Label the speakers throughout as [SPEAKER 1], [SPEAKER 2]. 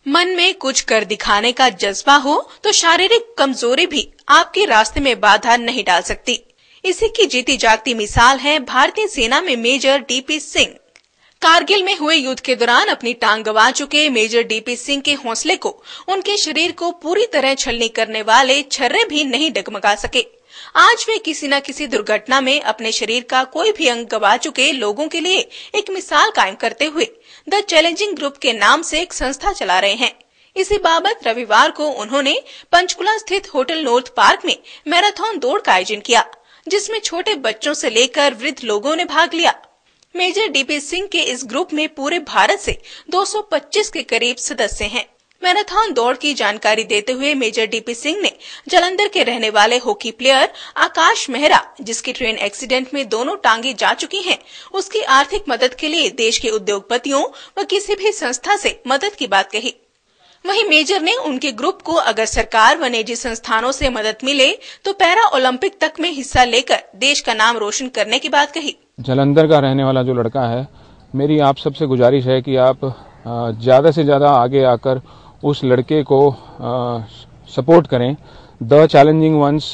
[SPEAKER 1] मन में कुछ कर दिखाने का जज्बा हो तो शारीरिक कमजोरी भी आपके रास्ते में बाधा नहीं डाल सकती। इसी की जीती जागती मिसाल है भारतीय सेना में मेजर डीपी सिंह। कारगिल में हुए युद्ध के दौरान अपनी टांग गंवा चुके मेजर डीपी सिंह के हौसले को, उनके शरीर को पूरी तरह छलनी करने वाले छर्रे भी नहीं डगमगा सके। आज वे किसी न किसी दुर्घटना में अपने शरीर का कोई भी अंग गंवा चुके लोगों के लिए एक मिसाल कायम करते हुए द चैलेंजिंग ग्रुप के नाम से एक संस्था चला रहे हैं। इसी बाबत रविवार को उन्होंने पंचकुला स्थित होटल नॉर्थ पार्क में मैराथन दौड़ का आयोजन किया, जिसमें छोटे बच्चों से लेकर वृद्ध लोगों ने भाग लिया। मेजर डीपी सिंह के इस ग्रुप में पूरे भारत से 225 के करीब सदस्य हैं। मैराथन दौड़ की जानकारी देते हुए मेजर डीपी सिंह ने जालंधर के रहने वाले हॉकी प्लेयर आकाश मेहरा, जिसकी ट्रेन एक्सीडेंट में दोनों टांगे जा चुकी हैं, उसकी आर्थिक मदद के लिए देश के उद्योगपतियों व किसी भी संस्था से मदद की बात कही। वहीं मेजर ने उनके ग्रुप को अगर सरकार व निजी संस्थानों से मदद मिले तो पैरा ओलंपिक तक में हिस्सा लेकर देश का नाम रोशन करने की बात कही।
[SPEAKER 2] जालंधर का रहने वाला जो लड़का है, मेरी आप सबसे गुजारिश है कि आप ज्यादा से ज्यादा आगे आकर उस लड़के को सपोर्ट करें। द चैलेंजिंग वंस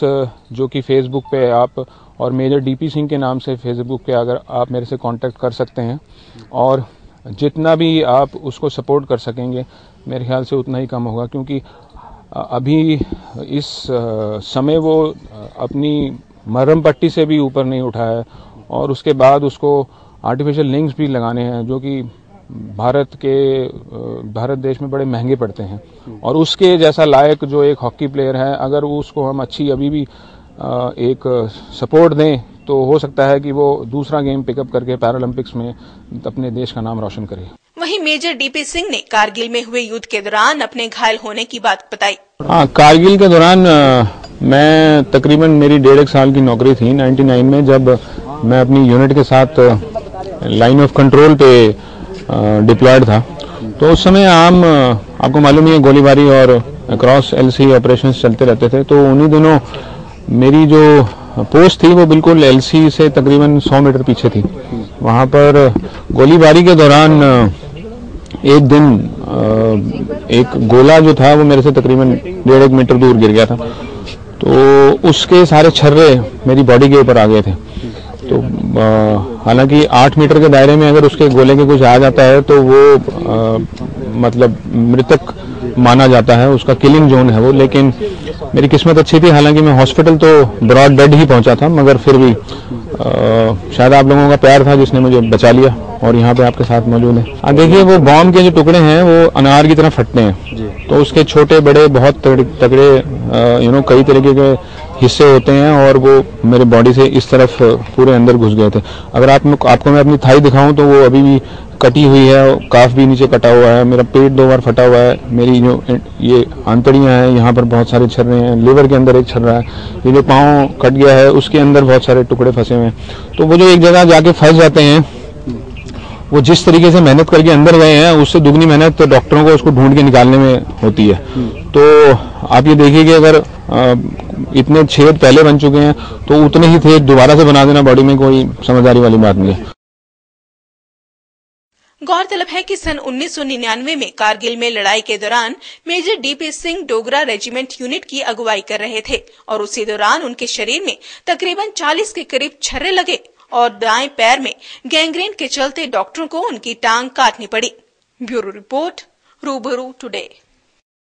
[SPEAKER 2] जो कि फेसबुक पे आप और मेजर डीपी सिंह के नाम से फेसबुक पे अगर आप मेरे से कांटेक्ट कर सकते हैं और जितना भी आप उसको सपोर्ट कर सकेंगे, मेरे ख्याल से उतना ही कम होगा, क्योंकि अभी इस समय वो अपनी मरहम पट्टी से भी ऊपर नहीं उठा है और उसके बाद उसको आर्टिफिशियल लिंग्स भी लगाने हैं जो कि भारत देश में बड़े महंगे पड़ते हैं। और उसके जैसा लायक जो एक हॉकी प्लेयर है, अगर उसको हम अच्छी अभी भी एक सपोर्ट दें तो हो सकता है कि वो दूसरा गेम पिकअप करके पैरालंपिक्स में अपने देश का नाम रोशन करे।
[SPEAKER 1] वहीं मेजर डीपी सिंह ने कारगिल में हुए युद्ध के दौरान अपने घायल होने की बात बताई।
[SPEAKER 2] कारगिल के दौरान मैं तकरीबन मेरी 1.5 साल की नौकरी थी 99 में, जब मैं अपनी यूनिट के साथ लाइन ऑफ कंट्रोल पे डिप्लॉयड था। तो उस समय आपको मालूम ही है गोलीबारी और क्रॉस एलसी ऑपरेशंस चलते रहते थे। तो उन्हीं दिनों मेरी जो पोस्ट थी वो बिल्कुल एलसी से तकरीबन 100 मीटर पीछे थी। वहां पर गोलीबारी के दौरान एक दिन एक गोला जो था वो मेरे से तकरीबन 1.5 मीटर दूर गिर गया था। तो उसके सारे छर्रे मेरी बॉडी के ऊपर आ गए थे। तो हालांकि 8 मीटर के दायरे में अगर उसके गोले के कुछ आ जाता है तो वो मतलब मृतक माना जाता है, उसका किलिंग जोन है वो। लेकिन मेरी किस्मत अच्छी थी, हालांकि मैं हॉस्पिटल तो ब्रॉड डेड ही पहुंचा था, मगर फिर भी शायद आप लोगों का प्यार था जिसने मुझे बचा लिया और यहाँ पे आपके साथ मौजूद है। देखिए, वो बॉम्ब के जो टुकड़े हैं वो अनार की तरह फटते हैं, तो उसके छोटे बड़े बहुत तगड़े कई तरीके के हिस्से होते हैं और वो मेरे बॉडी से इस तरफ पूरे अंदर घुस गए थे। अगर आपको मैं अपनी थाई दिखाऊं तो वो अभी भी कटी हुई है, काफ भी नीचे कटा हुआ है, मेरा पेट 2 बार फटा हुआ है, मेरी जो ये आंतड़ियां हैं यहाँ पर बहुत सारे छर्रे हैं, लिवर के अंदर एक छर्रा है, ये जो पाँव कट गया है उसके अंदर बहुत सारे टुकड़े फंसे हुए हैं। तो वो जो एक जगह जाके फंस जाते हैं, वो जिस तरीके से मेहनत करके अंदर गए हैं उससे दुगनी मेहनत तो डॉक्टरों को उसको ढूंढ के निकालने में होती है। तो आप ये देखिए कि अगर इतने छेद पहले बन चुके हैं तो उतने ही छेद दोबारा से बना देना बॉडी में कोई समझदारी वाली बात नहीं है।
[SPEAKER 1] गौरतलब है कि सन 1999 में कारगिल में लड़ाई के दौरान major D P Singh Dogra regiment unit की अगुवाई कर रहे थे और उसी दौरान उनके शरीर में तकरीबन 40 के करीब छर्रे लगे और दाएं पैर में गैंग्रीन के चलते डॉक्टरों को उनकी टांग काटनी पड़ी। ब्यूरो रिपोर्ट, रूबरू टुडे।